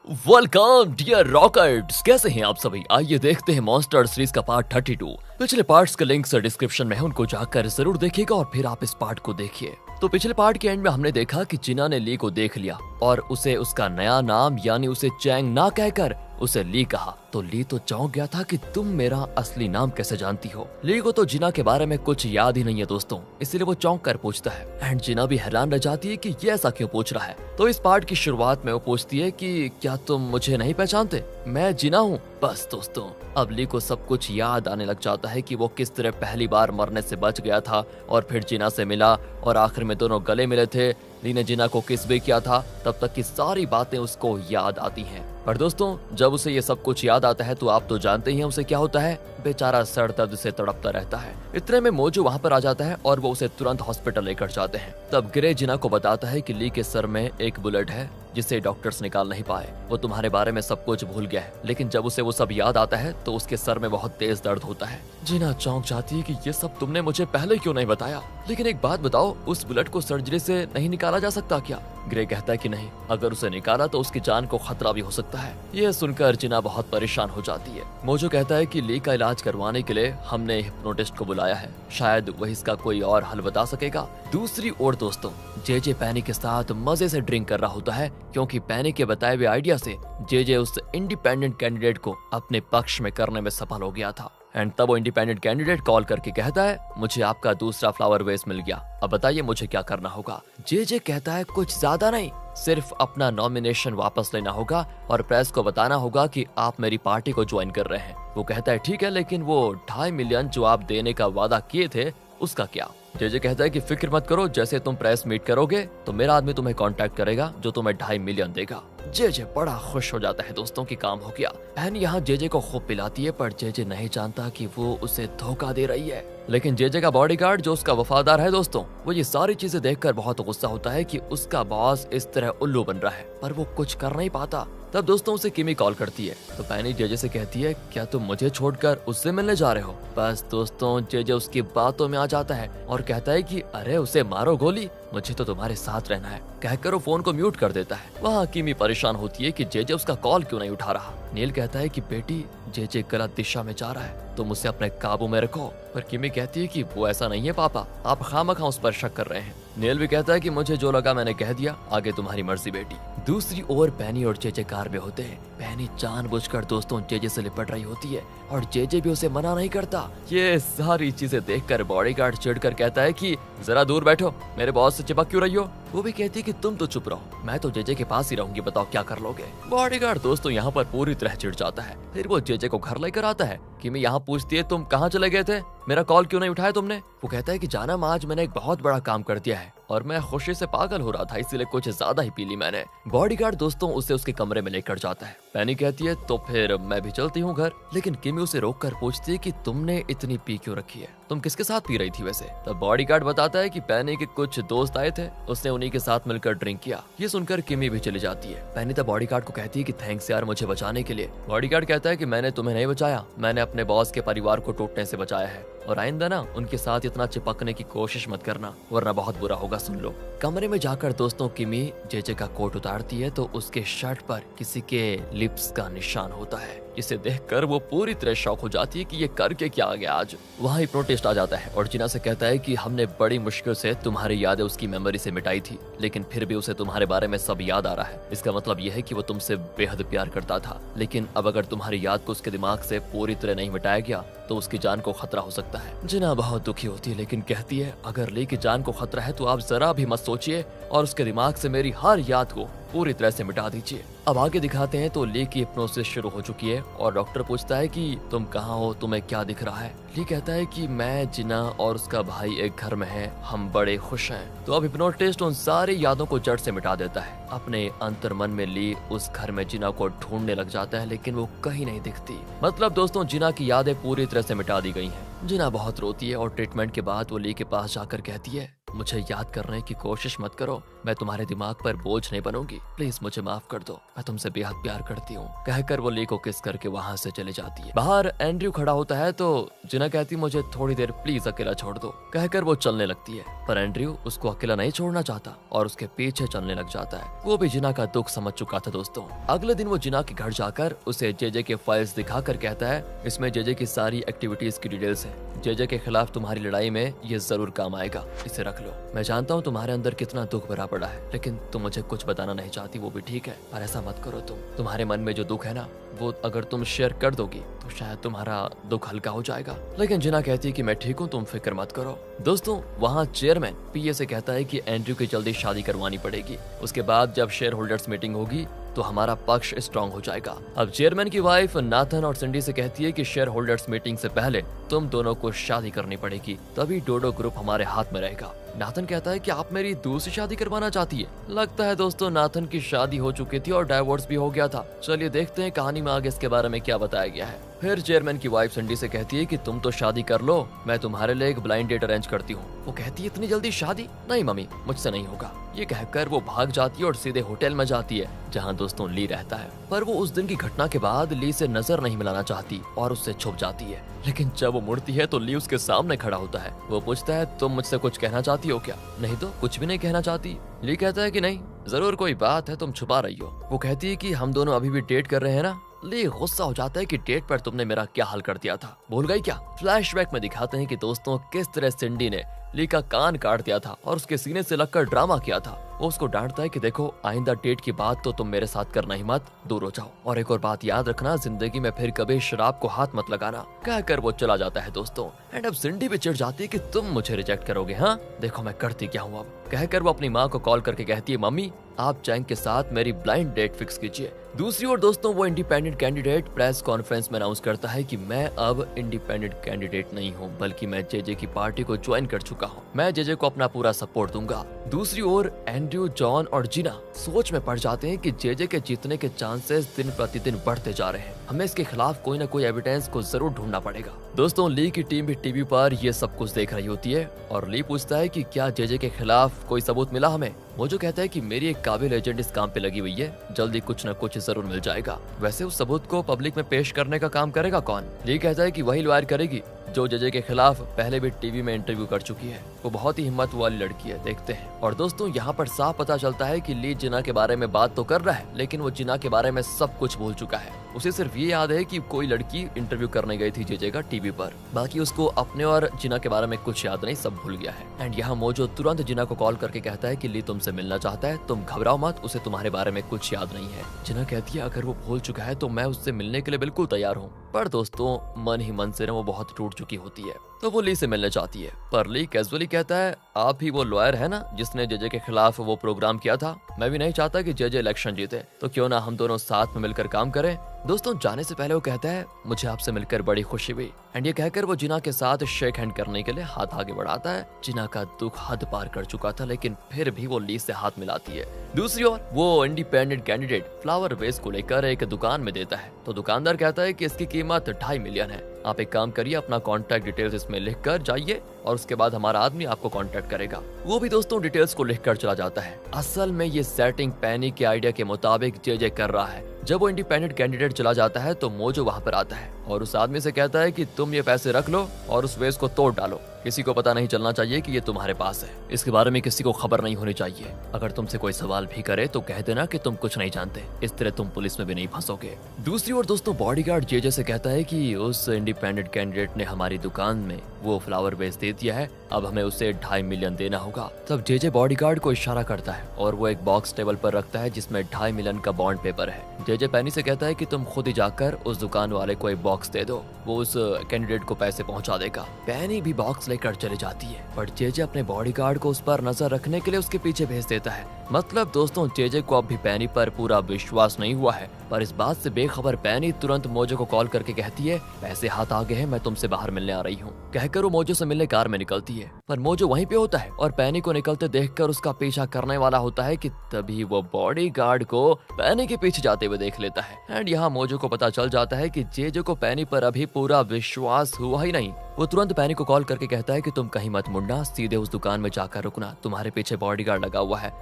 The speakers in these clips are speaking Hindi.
वेलकम डियर रॉकेट्स, कैसे हैं आप सभी। आइए देखते हैं मॉन्स्टर सीरीज का पार्ट 32। पिछले पार्ट्स के लिंक्स डिस्क्रिप्शन में है, उनको जाकर जरूर देखिएगा और फिर आप इस पार्ट को देखिए। तो पिछले पार्ट के एंड में हमने देखा कि जिना ने ली को देख लिया और उसे उसका नया नाम यानी उसे चैंग ना कहकर उसे ली कहा। तो ली तो चौंक गया था कि तुम मेरा असली नाम कैसे जानती हो। ली को तो जिना के बारे में कुछ याद ही नहीं है दोस्तों, इसलिए वो चौंक कर पूछता है एंड जिना भी हैरान रह जाती है कि ये ऐसा क्यों पूछ रहा है। तो इस पार्ट की शुरुआत में वो पूछती है कि क्या तुम मुझे नहीं पहचानते, मैं जिना हूँ। बस दोस्तों अब ली को सब कुछ याद आने लग जाता है कि वो किस तरह पहली बार मरने से बच गया था और फिर जिना से मिला और आखिर में दोनों गले मिले थे। ली ने जिना को किस भी किया था, तब तक की सारी बातें उसको याद आती हैं। पर दोस्तों जब उसे ये सब कुछ याद आता है तो आप तो जानते ही हैं उसे क्या होता है, बेचारा सर दर्द से तड़पता रहता है। इतने में मोजो वहाँ पर आ जाता है और वो उसे तुरंत हॉस्पिटल लेकर जाते हैं। तब ग्रे जिना को बताता है कि ली के सर में एक बुलेट है जिसे डॉक्टर्स निकाल नहीं पाए। वो तुम्हारे बारे में सब कुछ भूल गया है, लेकिन जब उसे वो सब याद आता है तो उसके सर में बहुत तेज दर्द होता है। जिना चौंक जाती है कि ये सब तुमने मुझे पहले क्यों नहीं बताया। लेकिन एक बात बताओ, उस बुलेट को सर्जरी से नहीं निकाला जा सकता क्या। ग्रे कहता है कि नहीं, अगर उसे निकाला तो उसकी जान को खतरा भी हो सकता है। ये सुनकर जिना बहुत परेशान हो जाती है। मोजो कहता है कि ली का इलाज करवाने के लिए हमने हिप्नोटिस्ट को बुलाया है, शायद वही इसका कोई और हल बता सकेगा। दूसरी ओर दोस्तों जेजे पैनी के साथ मजे से ड्रिंक कर रहा होता है, क्योंकि पैनी के बताए हुए आइडिया से जेजे उस इंडिपेंडेंट कैंडिडेट को अपने पक्ष में करने में सफल हो गया था। एंड तब वो इंडिपेंडेंट कैंडिडेट कॉल करके कहता है मुझे आपका दूसरा फ्लावर वेस मिल गया, अब बताइए मुझे क्या करना होगा। जेजे कहता है कुछ ज्यादा नहीं, सिर्फ अपना नॉमिनेशन वापस लेना होगा और प्रेस को बताना होगा कि आप मेरी पार्टी को ज्वाइन कर रहे हैं। वो कहता है ठीक है, लेकिन वो 2.5 मिलियन जो आप देने का वादा किए थे उसका क्या। जेजे कहता है कि फिक्र मत करो, जैसे तुम प्रेस मीट करोगे तो मेरा आदमी तुम्हें कांटेक्ट करेगा जो तुम्हें 2.5 मिलियन देगा। जेजे बड़ा खुश हो जाता है दोस्तों कि काम हो गया। बहन यहाँ जेजे को खूब पिलाती है, पर जेजे नहीं जानता कि वो उसे धोखा दे रही है। लेकिन जेजे का बॉडीगार्ड जो उसका वफादार है दोस्तों, वो ये सारी चीजें देखकर बहुत गुस्सा होता है कि उसका बॉस इस तरह उल्लू बन रहा है, पर वो कुछ कर नहीं पाता। तब दोस्तों उसे किमी कॉल करती है तो पैनी जेजे से कहती है क्या तुम मुझे छोड़कर उससे मिलने जा रहे हो। बस दोस्तों जेजे उसकी बातों में आ जाता है और कहता है कि अरे उसे मारो गोली, मुझे तो तुम्हारे साथ रहना है, कहकर वो फोन को म्यूट कर देता है। वहाँ किमी परेशान होती है कि जेजे उसका कॉल क्यों नहीं उठा रहा। नील कहता है कि बेटी जेजे गलत दिशा में जा रहा है, तुम उसे अपने काबू में रखो। पर किमी कहती है कि वो ऐसा नहीं है पापा, आप खामखा उस पर शक कर रहे हैं। नील भी कहता है कि मुझे जो लगा मैंने कह दिया, आगे तुम्हारी मर्जी बेटी। दूसरी ओर पैनी और जेजे कार में होते हैं। पैनी जानबूझकर दोस्तों जेजे से लिपट रही होती है और जेजे भी उसे मना नहीं करता। ये सारी चीजें देखकर बॉडीगार्ड चिढ़कर कहता है कि जरा दूर बैठो, मेरे बॉस से चिपक क्यों रही हो। वो भी कहती है कि तुम तो चुप रहो, मैं तो जेजे के पास ही रहूंगी, बताओ क्या कर लोगे। बॉडीगार्ड दोस्तों यहाँ पर पूरी तरह चिढ़ जाता है। फिर वो जेजे को घर लेकर आता है। किमी यहाँ पूछती है तुम कहाँ चले गए थे, मेरा कॉल क्यों नहीं उठाया तुमने। वो कहता है कि जानम आज मैंने एक बहुत बड़ा काम कर दिया है और मैं खुशी से पागल हो रहा था, इसीलिए कुछ ज्यादा ही पी ली मैंने। बॉडीगार्ड दोस्तों उसे उसके कमरे में लेकर जाता है। पैनी कहती है तो फिर मैं भी चलती हूँ घर। लेकिन किमी उसे रोककर पूछती है कि तुमने इतनी पी क्यों रखी है, तुम किसके साथ पी रही थी वैसे। तब बॉडीगार्ड बताता है कि पैनी के कुछ दोस्त आए थे, उसने उन्हीं के साथ मिलकर ड्रिंक किया। ये सुनकर किमी भी चली जाती है। पैनी तब बॉडीगार्ड को कहती है कि थैंक्स यार मुझे बचाने के लिए। बॉडीगार्ड कहता है कि मैंने तुम्हें नहीं बचाया, मैंने अपने बॉस के परिवार को टूटने से बचाया है और आइंदा ना उनके साथ इतना चिपकने की कोशिश मत करना, वरना बहुत बुरा होगा, सुन लो। कमरे में जाकर दोस्तों किमी जेजे का कोट उतारती है तो उसके शर्ट पर किसी के लिप्स का निशान होता है, जिसे देखकर वो पूरी तरह शॉक हो जाती है कि ये करके क्या आ गया आज। वहाँ हिप्नोटिस्ट आ जाता है और जिना से कहता है कि हमने बड़ी मुश्किल से तुम्हारी यादें उसकी मेमोरी से मिटाई थी, लेकिन फिर भी उसे तुम्हारे बारे में सब याद आ रहा है। इसका मतलब यह है कि वो तुमसे बेहद प्यार करता था, लेकिन अब अगर तुम्हारी याद को उसके दिमाग से पूरी तरह नहीं मिटाया गया तो उसकी जान को खतरा हो सकता है। जिना बहुत दुखी होती है, लेकिन कहती है अगर ली की जान को खतरा है तो आप जरा भी मत सोचिए और उसके दिमाग से मेरी हर याद को पूरी तरह से मिटा दीजिए। अब आगे दिखाते हैं तो ली की हिप्नोसिस शुरू हो चुकी है और डॉक्टर पूछता है कि तुम कहाँ हो, तुम्हें क्या दिख रहा है। ली कहता है कि मैं जिना और उसका भाई एक घर में है, हम बड़े खुश हैं। तो अब हिप्नोटिस्ट उन सारी यादों को जड़ से मिटा देता है। अपने अंतर मन में ली उस घर में जिना को ढूंढने लग जाता है, लेकिन वो कहीं नहीं दिखती। मतलब दोस्तों जिना की यादें पूरी तरह से मिटा दी गई हैं। जिना बहुत रोती है और ट्रीटमेंट के बाद वो ली के पास जाकर कहती है मुझे याद करने की कोशिश मत करो, मैं तुम्हारे दिमाग पर बोझ नहीं बनूंगी, प्लीज मुझे माफ कर दो, मैं तुमसे बेहद प्यार करती हूँ, कहकर वो ली को किस करके वहाँ से चले जाती है। बाहर एंड्रयू खड़ा होता है तो जिना कहती मुझे थोड़ी देर प्लीज अकेला छोड़ दो, कहकर वो चलने लगती है, पर एंड्रयू उसको अकेला नहीं छोड़ना चाहता और उसके पीछे चलने लग जाता है। वो भी जिना का दुख समझ चुका था दोस्तों। अगले दिन वो जिना के घर जाकर उसे जेजे के फाइल्स दिखाकर कहता है, इसमें जेजे की सारी एक्टिविटीज की डिटेल्स है, जेजे के खिलाफ तुम्हारी लड़ाई में ये जरूर काम आएगा, इसे रख लो। मैं जानता हूँ तुम्हारे अंदर कितना दुख भरा पड़ा है, लेकिन तुम मुझे कुछ बताना नहीं चाहती, वो भी ठीक है, पर ऐसा मत करो। तुम्हारे मन में जो दुख है ना, वो अगर तुम शेयर कर दोगी तो शायद तुम्हारा दुख हल्का हो जाएगा। लेकिन जिना कहती है कि मैं ठीक हूँ, तुम फिक्र मत करो। दोस्तों वहाँ चेयरमैन पीए से कहता है कि एंड्रयू की जल्दी शादी करवानी पड़ेगी, उसके बाद जब शेयर होल्डर्स मीटिंग होगी तो हमारा पक्ष स्ट्रांग हो जाएगा। अब चेयरमैन की वाइफ नाथन और सिंडी से कहती है कि शेयर होल्डर्स मीटिंग से पहले तुम दोनों को शादी करनी पड़ेगी, तभी डोडो ग्रुप हमारे हाथ में रहेगा। नाथन कहता है कि आप मेरी दूसरी शादी करवाना चाहती है। लगता है दोस्तों नाथन की शादी हो चुकी थी और डाइवोर्स भी हो गया था। चलिए देखते हैं कहानी में आगे इसके बारे में क्या बताया गया है। फिर चेयरमैन की वाइफ सिंडी से कहती है कि तुम तो शादी कर लो, मैं तुम्हारे लिए एक ब्लाइंड डेट अरेंज करती हूँ। वो कहती है इतनी जल्दी शादी? नहीं मम्मी, मुझसे नहीं होगा। ये कहकर वो भाग जाती है और सीधे होटल में जाती है जहाँ दोस्तों ली रहता है। पर वो उस दिन की घटना के बाद ली से नजर नहीं मिलाना चाहती और उससे छुप जाती है। लेकिन जब वो मुड़ती है तो ली उसके सामने खड़ा होता है। वो पूछता है तुम मुझसे कुछ कहना चाहती हो क्या? नहीं तो कुछ भी नहीं कहना चाहती। ली कहता है कि नहीं, जरूर कोई बात है, तुम छुपा रही हो। वो कहती है कि हम दोनों अभी भी डेट कर रहे हैं ना। ली गुस्सा हो जाता है कि डेट पर तुमने मेरा क्या हाल कर दिया था, भूल गई क्या? फ्लैशबैक में दिखाते हैं कि दोस्तों किस तरह सिंडी ने ली का कान काट दिया था और उसके सीने से लगकर ड्रामा किया था। वो उसको डांटता है कि देखो आइंदा डेट की बात तो तुम मेरे साथ करना ही मत, दूर हो जाओ, और एक और बात याद रखना, जिंदगी में फिर कभी शराब को हाथ मत लगाना, कहकर वो चला जाता है दोस्तों। एंड अब सिंडी भी चिढ़ जाती है कि तुम मुझे रिजेक्ट करोगे, हाँ देखो मैं करती क्या हूँ अब, कहकर वो अपनी माँ को कॉल करके कहती है मम्मी आप चैंग के साथ मेरी ब्लाइंड डेट फिक्स कीजिए। दूसरी ओर दोस्तों वो इंडिपेंडेंट कैंडिडेट प्रेस कॉन्फ्रेंस में अनाउंस करता है कि मैं अब इंडिपेंडेंट कैंडिडेट नहीं हूँ, बल्कि मैं जेजे की पार्टी को ज्वाइन कर चुका हूँ, मैं जेजे को अपना पूरा सपोर्ट दूंगा। दूसरी ओर एंड्रयू, जॉन और जिना सोच में पड़ जाते हैं कि जेजे के जीतने के चांसेस दिन प्रतिदिन बढ़ते जा रहे हैं, हमें इसके खिलाफ कोई ना कोई एविडेंस को जरूर ढूंढना पड़ेगा। दोस्तों ली की टीम भी टीवी पर ये सब कुछ देख रही होती है और ली पूछता है कि क्या जेजे के खिलाफ कोई सबूत मिला हमें? वो जो कहता है कि मेरी एक काबिल एजेंट इस काम पे लगी हुई है, जल्दी कुछ न कुछ जरूर मिल जाएगा। वैसे उस सबूत को पब्लिक में पेश करने का काम करेगा कौन? ली कहता है कि वही लॉयर करेगी जो जेजे के खिलाफ पहले भी टीवी में इंटरव्यू कर चुकी है। वो बहुत ही हिम्मत वाली लड़की है, देखते हैं। और दोस्तों यहाँ पर साफ पता चलता है कि ली जिना के बारे में बात तो कर रहा है, लेकिन वो जिना के बारे में सब कुछ भूल चुका है। उसे सिर्फ ये याद है कि कोई लड़की इंटरव्यू करने गई थी जेजे का टीवी पर, बाकी उसको अपने और जिना के बारे में कुछ याद नहीं, सब भूल गया है। एंड यहाँ मोजो तुरंत जिना को कॉल करके कहता है कि ली तुमसे मिलना चाहता है, तुम घबराओ मत, उसे तुम्हारे बारे में कुछ याद नहीं है। जिना कहती है अगर वो भूल चुका है तो मैं उससे मिलने के लिए बिल्कुल तैयार हूँ। पर दोस्तों मन ही मन से वो बहुत टूट चुकी होती है, तो वो ली से मिलने चाहती है। पर ली कैजुअली कहता है आप ही वो लॉयर है ना जिसने जेजे के खिलाफ वो प्रोग्राम किया था? मैं भी नहीं चाहता कि जेजे इलेक्शन जीते, तो क्यों ना हम दोनों साथ में मिलकर काम करें। दोस्तों जाने से पहले वो कहता है मुझे आपसे मिलकर बड़ी खुशी हुई। एंड ये कहकर वो जिना के साथ शेक हैंड करने के लिए हाथ आगे बढ़ाता है। जिना का दुख हद पार कर चुका था, लेकिन फिर भी वो ली से हाथ मिलाती है। दूसरी ओर वो इंडिपेंडेंट कैंडिडेट फ्लावर वेस को लेकर एक दुकान में देता है, तो दुकानदार कहता है कि इसकी कीमत 2.5 मिलियन है। आप एक काम करिए, अपना कॉन्टैक्ट डिटेल्स इसमें लिख कर जाइए और उसके बाद हमारा आदमी आपको कॉन्टैक्ट करेगा। वो भी दोस्तों डिटेल्स को लिख कर चला जाता है। असल में ये सेटिंग पैनी के आइडिया के मुताबिक जेजे कर रहा है। जब वो इंडिपेंडेंट कैंडिडेट चला जाता है तो मोजो वहाँ पर आता है और उस आदमी से कहता है कि तुम ये पैसे रख लो और उस वेस को तोड़ डालो, किसी को पता नहीं चलना चाहिए कि ये तुम्हारे पास है, इसके बारे में किसी को खबर नहीं होनी चाहिए। अगर तुमसे कोई सवाल भी करे तो कह देना कि तुम कुछ नहीं जानते, इस तरह तुम पुलिस में भी नहीं फंसोगे। दूसरी ओर दोस्तों बॉडीगार्ड जेजे से कहता है कि उस इंडिपेंडेंट कैंडिडेट ने हमारी दुकान में वो फ्लावर वेस दे दिया है, अब हमें उसे 2.5 मिलियन देना होगा। तब जेजे बॉडीगार्ड को इशारा करता है और वो एक बॉक्स टेबल पर रखता है जिसमें 2.5 मिलियन का बॉन्ड पेपर है। जेजे पैनी से कहता है कि तुम खुद ही जाकर उस दुकान वाले को एक बॉक्स दे दो, वो उस कैंडिडेट को पैसे पहुंचा देगा। पैनी भी बॉक्स लेकर चली जाती है, पर जेजे अपने बॉडीगार्ड को उस पर नजर रखने के लिए उसके पीछे भेज देता है। मतलब दोस्तों जेजे को अब भी पैनी पर पूरा विश्वास नहीं हुआ है, पर इस बात से बेखबर पैनी तुरंत मोजो को कॉल करके कहती है पैसे हाथ आ गए हैं, मैं तुमसे बाहर मिलने आ रही हूँ। कहकर वो मोजो से मिलने कार में निकलती है, पर मोजो वहीं पे होता है और पैनी को निकलते देखकर उसका पीछा करने वाला होता है कि तभी वो बॉडीगार्ड को पैनी के पीछे जाते हुए देख लेता है। एंड यहाँ मोजो को पता चल जाता है कि जेजे को पैनी पर अभी पूरा विश्वास हुआ ही नहीं, वो तुरंत पैनी को कॉल करके कहता है कि तुम कहीं मत मुड़ना, सीधे उस दुकान में जाकर रुकना, तुम्हारे पीछे बॉडीगार्ड लगा हुआ है।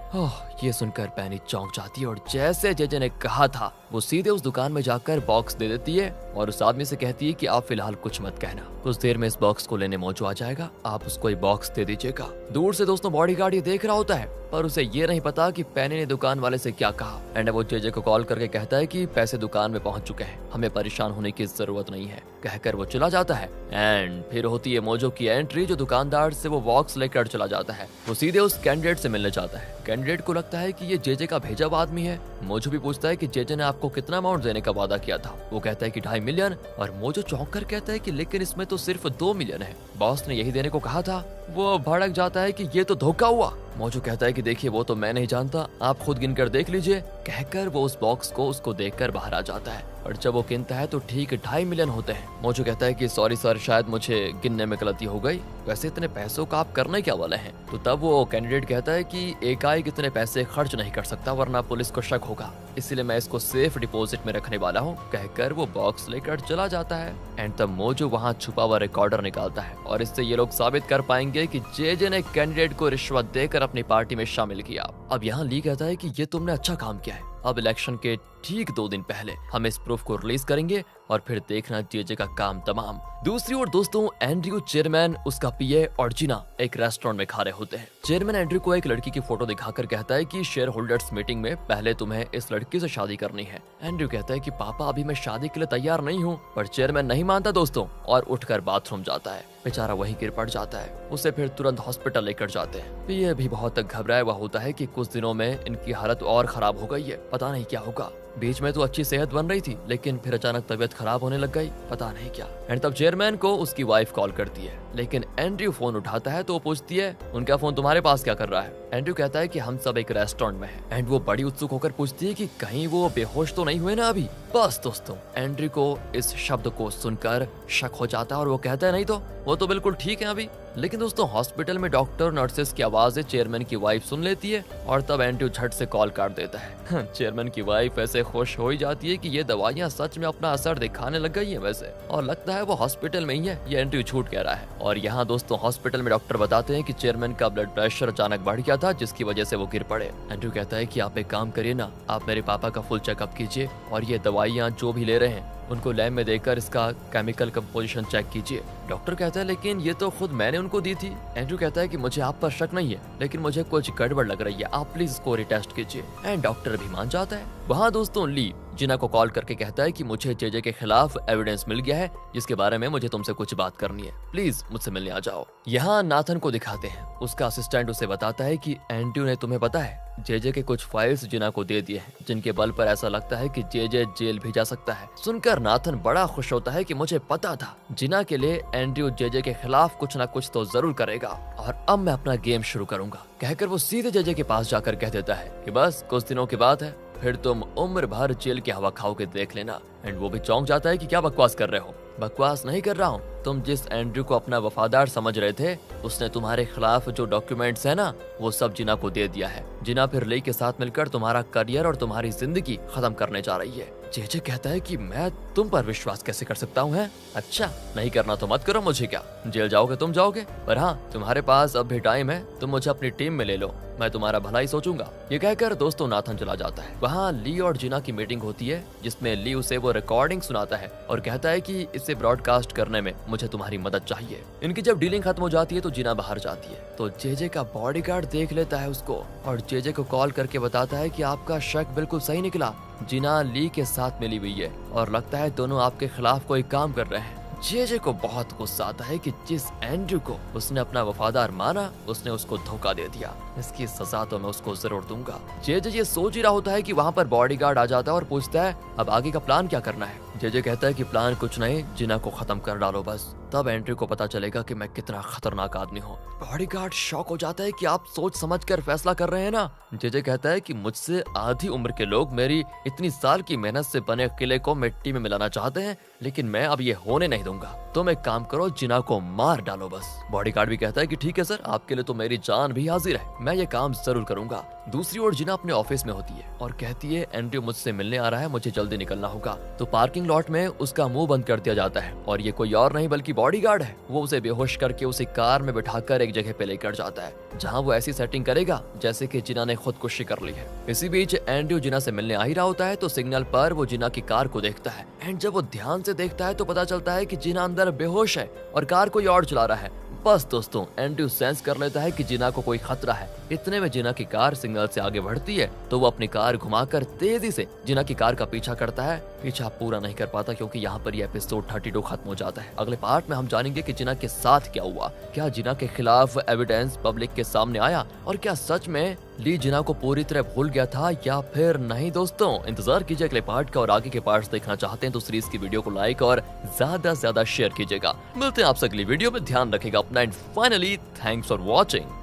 ये सुनकर पैनी चौंक जाती है और जैसे जेजे ने कहा था वो सीधे उस दुकान में जाकर बॉक्स दे देती है और उस आदमी से कहती है कि आप फिलहाल कुछ मत कहना, कुछ देर में इस बॉक्स को लेने मोजो आ जाएगा, आप उसको ये बॉक्स दे दीजिएगा। दूर से दोस्तों बॉडीगार्ड ये देख रहा होता है पर उसे ये नहीं पता कि पैनी ने दुकान वाले से क्या कहा। एंड वो जेजे को कॉल करके कहता है कि पैसे दुकान में पहुंच चुके हैं, हमें परेशान होने की जरूरत नहीं है, कहकर वो चला जाता है। एंड फिर होती है मोजो की एंट्री, जो दुकानदार से वो बॉक्स लेकर चला जाता है। वो सीधे उस कैंडिडेट से मिलने जाता है। कैंडिडेट को लगता है कि ये जेजे का भेजा हुआ आदमी है। मोजो भी पूछता है कि जेजे ने आपको कितना अमाउंट देने का वादा किया था। वो कहता है कि 2.5 मिलियन और मोजो चौंक कर कहता है कि लेकिन इसमें तो सिर्फ 2 मिलियन है, बॉस ने यही देने को कहा था। वो भड़क जाता है कि ये तो धोखा हुआ। मोजो कहता है कि देखिए वो तो मैं नहीं जानता, आप खुद गिनकर देख लीजिए, कहकर वो उस बॉक्स को उसको देखकर बाहर आ जाता है और जब वो गिनता है तो ठीक 2.5 मिलियन होते हैं। मोजो कहता है कि सॉरी सर, शायद मुझे गिनने में गलती हो गई, वैसे इतने पैसों का आप करने क्या वाले हैं। तो तब वो कैंडिडेट कहता है कि एकाएक इतने पैसे खर्च नहीं कर सकता वरना पुलिस को शक होगा, इसलिए मैं इसको सेफ डिपॉजिट में रखने वाला हूँ, कहकर वो बॉक्स लेकर चला जाता है। एंड तब मोजो वहाँ छुपा हुआ रिकॉर्डर निकालता है और इससे ये लोग साबित कर पाएंगे कि जेजे ने कैंडिडेट को रिश्वत देकर अपनी पार्टी में शामिल किया। अब यहाँ ली कहता है कि ये तुमने अच्छा काम किया है, अब इलेक्शन के ठीक 2 दिन पहले हम इस प्रूफ को रिलीज करेंगे और फिर देखना जेजे का काम तमाम। दूसरी ओर दोस्तों एंड्रयू, चेयरमैन, उसका पीए और जीना एक रेस्टोरेंट में खा रहे होते हैं। चेयरमैन एंड्रयू को एक लड़की की फोटो दिखाकर कहता है कि शेयर होल्डर्स मीटिंग में पहले तुम्हें इस लड़की से शादी करनी है। एंड्रयू कहता है कि पापा अभी मैं शादी के लिए तैयार नहीं हूँ, पर चेयरमैन नहीं मानता दोस्तों और उठकर बाथरूम जाता है। बेचारा वहीं गिर पड़ जाता है, उसे फिर तुरंत हॉस्पिटल लेकर जाते हैं। पीए भी बहुत घबराया हुआ होता है कि कुछ दिनों में इनकी हालत और खराब हो गई है, पता नहीं क्या होगा। बीच में तो अच्छी सेहत बन रही थी लेकिन फिर अचानक तबीयत खराब होने लग गई, पता नहीं क्या। एंड तब चेयरमैन को उसकी वाइफ कॉल करती है लेकिन एंड्रयू फोन उठाता है तो वो पूछती है उनका फोन तुम्हारे पास क्या कर रहा है। एंड्रयू कहता है कि हम सब एक रेस्टोरेंट में हैं। एंड वो बड़ी उत्सुक होकर पूछती है कि कहीं वो बेहोश तो नहीं हुए ना अभी। बस दोस्तों एंड्रयू को इस शब्द को सुनकर शक हो जाता है और वो कहता है नहीं तो वो तो बिल्कुल ठीक है अभी। लेकिन दोस्तों हॉस्पिटल में डॉक्टर नर्सेस की आवाजें चेयरमैन की वाइफ सुन लेती है और तब एंड्रयू झट से कॉल काट देता है। चेयरमैन की वाइफ ऐसे खुश हो ही जाती है कि ये दवाइयां सच में अपना असर दिखाने लग गई है वैसे, और लगता है वो हॉस्पिटल में ही है, ये एंड्रयू झूठ कह रहा है। और यहाँ दोस्तों हॉस्पिटल में डॉक्टर बताते हैं कि चेयरमैन का ब्लड प्रेशर अचानक बढ़ गया था जिसकी वजह से वो गिर पड़े। एंड्रयू कहता है कि आप एक काम करिए ना, आप मेरे पापा का फुल चेकअप कीजिए और ये दवाइयाँ जो भी ले रहे हैं उनको लैब में देकर इसका केमिकल कंपोजिशन चेक कीजिए। डॉक्टर कहता है लेकिन ये तो खुद मैंने उनको दी थी। एंड्रयू कहता है कि मुझे आप पर शक नहीं है लेकिन मुझे कुछ गड़बड़ लग रही है, आप प्लीज इसको रिटेस्ट कीजिए। एंड डॉक्टर भी मान जाता है। वहाँ दोस्तों ली जिना को कॉल करके कहता है कि मुझे जेजे के खिलाफ एविडेंस मिल गया है जिसके बारे में मुझे तुमसे कुछ बात करनी है, प्लीज मुझसे मिलने आ जाओ। यहाँ नाथन को दिखाते हैं, उसका असिस्टेंट उसे बताता है कि एंड्रयू ने तुम्हें पता है जेजे के कुछ फाइल्स जिना को दे दिए हैं जिनके बल पर ऐसा लगता है कि जेजे जेल भी जा सकता है। सुनकर नाथन बड़ा खुश होता है कि मुझे पता था जिना के लिए एंड्रयू जेजे के खिलाफ कुछ ना कुछ तो जरूर करेगा और अब मैं अपना गेम शुरू करूंगा, कहकर वो सीधे जेजे के पास जाकर कह देता है कि बस कुछ दिनों की बात है, फिर तुम उम्र भर जेल की हवा खाओगे, देख लेना। एंड वो भी चौंक जाता है कि क्या बकवास कर रहे हो। बकवास नहीं कर रहा हूँ, तुम जिस एंड्रयू को अपना वफादार समझ रहे थे उसने तुम्हारे खिलाफ जो डॉक्यूमेंट्स है ना वो सब जिना को दे दिया है। जिना फिर ली के साथ मिलकर तुम्हारा करियर और तुम्हारी जिंदगी खत्म करने जा रही है। जेजे कहता है कि मैं तुम पर विश्वास कैसे कर सकता हूँ? अच्छा नहीं करना तो मत करो, मुझे क्या, जेल जाओगे तुम जाओगे, पर हाँ तुम्हारे पास अब भी टाइम है, तुम मुझे अपनी टीम में ले लो, मैं तुम्हारा भला ही सोचूंगा। ये कहकर दोस्तों नाथन चला जाता है। वहाँ ली और जिना की मीटिंग होती है जिसमें ली उसे वो रिकॉर्डिंग सुनाता है और कहता है कि इसे ब्रॉडकास्ट करने में मुझे तुम्हारी मदद चाहिए। इनकी जब डीलिंग खत्म हो जाती है तो जिना बाहर जाती है तो जेजे का बॉडीगार्ड देख लेता है उसको और जेजे को कॉल करके बताता है कि आपका शक बिल्कुल सही निकला, जिना ली के साथ मिली हुई है और लगता है दोनों आपके खिलाफ कोई काम कर रहे हैं। जेजे को बहुत गुस्सा आता है कि जिस एंड्रयू को उसने अपना वफादार माना उसने उसको धोखा दे दिया, इसकी सजा तो मैं उसको जरूर दूंगा। जेजे ये सोच ही रहा होता है कि वहाँ पर बॉडीगार्ड आ जाता है और पूछता है अब आगे का प्लान क्या करना है। जेजे कहता है कि प्लान कुछ नहीं, जिना को खत्म कर डालो बस, तब एंड्रयू को पता चलेगा कि मैं कितना खतरनाक आदमी हूँ। बॉडीगार्ड शॉक हो जाता है कि आप सोच समझ कर फैसला कर रहे हैं ना। जेजे कहता है कि मुझसे आधी उम्र के लोग मेरी इतनी साल की मेहनत से बने किले को मिट्टी में मिलाना चाहते हैं लेकिन मैं अब ये होने नहीं दूंगा, तुम एक काम करो जिना को मार डालो बस। बॉडीगार्ड भी कहता है कि ठीक है सर, आपके लिए तो मेरी जान भी हाजिर है, मैं ये काम जरूर करूंगा। दूसरी ओर जिना अपने ऑफिस में होती है और कहती है एंड्रयू मुझसे मिलने आ रहा है, मुझे जल्दी निकलना होगा। तो पार्किंग लॉट में उसका मुंह बंद कर दिया जाता है और ये कोई और नहीं बल्कि बॉडीगार्ड है। वो उसे बेहोश करके उसे कार में बिठाकर एक जगह पे लेकर जाता है जहाँ वो ऐसी सेटिंग करेगा जैसे कि जिना ने खुदकुशी कर ली है। इसी बीच एंड्रयू जिना से मिलने आ ही रहा होता है तो सिग्नल पर वो जिना की कार को देखता है एंड जब वो ध्यान से देखता है तो पता चलता है कि जिना अंदर बेहोश है और कार कोई और चला रहा है। बस दोस्तों, एंड्रयू सेंस कर लेता है कि जिना को कोई खतरा है। इतने में जिना की कार सिग्नल से आगे बढ़ती है तो वो अपनी कार घुमाकर तेजी से जिना की कार का पीछा करता है। पीछा पूरा नहीं कर पाता क्योंकि यहाँ पर ये एपिसोड 32 खत्म हो जाता है। अगले पार्ट में हम जानेंगे कि जिना के साथ क्या हुआ, क्या जिना के खिलाफ एविडेंस पब्लिक के सामने आया और क्या सच में ली जिना को पूरी तरह भूल गया था या फिर नहीं। दोस्तों, इंतजार कीजिए अगले पार्ट का और आगे के पार्ट्स देखना चाहते हैं तो सीरीज की वीडियो को लाइक और ज्यादा से ज्यादा शेयर कीजिएगा। मिलते हैं आपसे अगली वीडियो में, ध्यान रखिएगा अपना and finally thanks for watching.